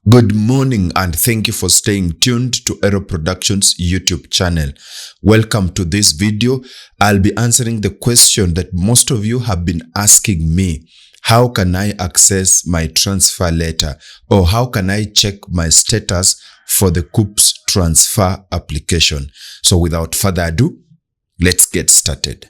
Good morning and thank you for staying tuned to Ero Productions YouTube channel. Welcome to this video. I'll be answering the question that most of you have been asking me. How can I access my transfer letter, or how can I check my status for the Kuccps transfer application? So without further ado, let's get started.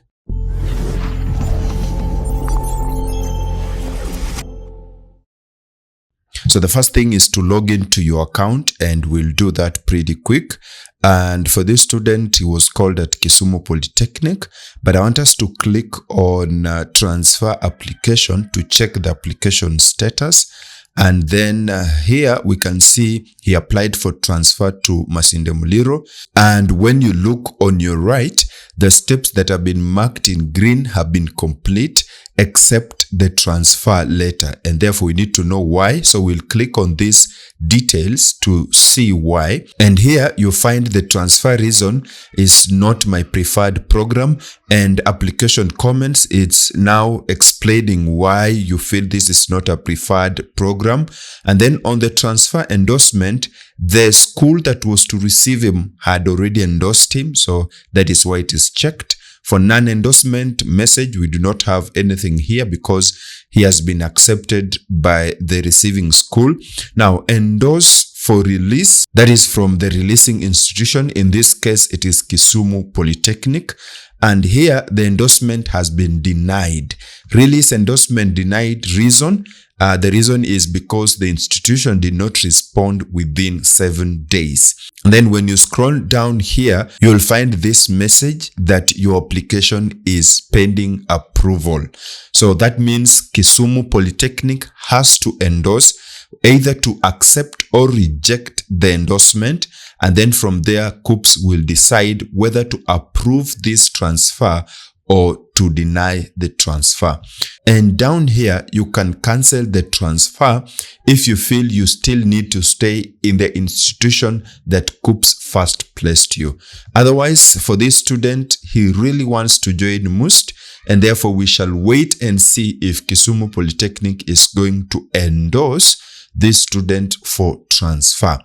So the first thing is to log into your account, and we'll do that pretty quick. And for this student, he was called at Kisumu Polytechnic, but I want us to click on transfer application to check the application status. And then here we can see he applied for transfer to Masinde Muliro. And when you look on your right, the steps that have been marked in green have been complete except the transfer letter. And therefore we need to know why. So we'll click on these details to see why. And here you find the transfer reason is not my preferred program, and application comments, it's now explaining why you feel this is not a preferred program. And then on the transfer endorsement, the school that was to receive him had already endorsed him, so that is why it is checked. For non-endorsement message, we do not have anything here because he has been accepted by the receiving school. Now, endorse for release, that is from the releasing institution. In this case, it is Kisumu Polytechnic. And here, the endorsement has been denied. Release endorsement denied. Reason? The reason is because the institution did not respond within 7 days. And then when you scroll down here, you'll find this message that your application is pending approval. So that means Kisumu Polytechnic has to endorse, either to accept or reject the endorsement. And then from there, Kuccps will decide whether to approve this transfer or to deny the transfer. And down here, you can cancel the transfer if you feel you still need to stay in the institution that Kuccps first placed you. Otherwise, for this student, he really wants to join MUST, and therefore we shall wait and see if Kisumu Polytechnic is going to endorse this student for transfer.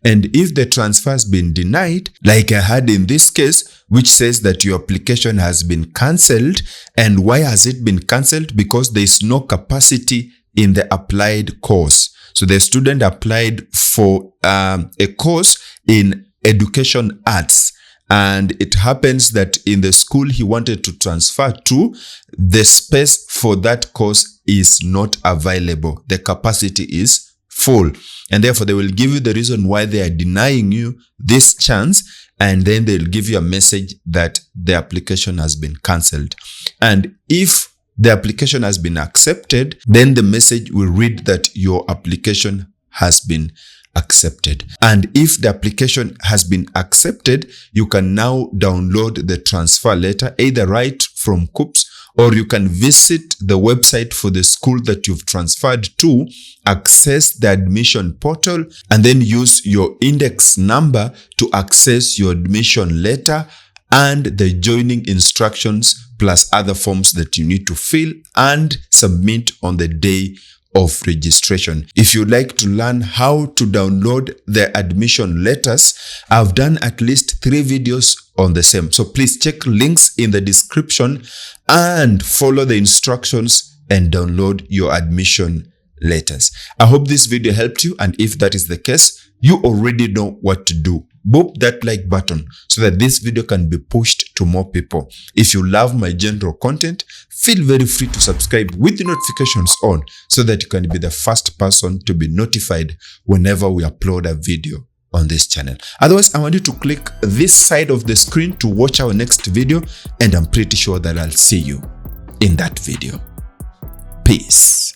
And if the transfer has been denied, like I had in this case, which says that your application has been cancelled. And why has it been cancelled? Because there is no capacity in the applied course. So the student applied for a course in education arts. And it happens that in the school he wanted to transfer to, the space for that course is not available. The capacity is full. And therefore they will give you the reason why they are denying you this chance. And then they'll give you a message that the application has been cancelled. And if the application has been accepted, then the message will read that your application has been accepted. And if the application has been accepted, you can now download the transfer letter, either right from Kuccps, or you can visit the website for the school that you've transferred to, access the admission portal, and then use your index number to access your admission letter and the joining instructions, plus other forms that you need to fill and submit on the day of registration. If you'd like to learn how to download the admission letters, I've done at least 3 videos on the same. So please check links in the description and follow the instructions and download your admission letters. I hope this video helped you, and if that is the case, you already know what to do. Boop that like button so that this video can be pushed to more people. If you love my general content, feel very free to subscribe with the notifications on so that you can be the first person to be notified whenever we upload a video on this channel. Otherwise, I want you to click this side of the screen to watch our next video, and I'm pretty sure that I'll see you in that video. Peace.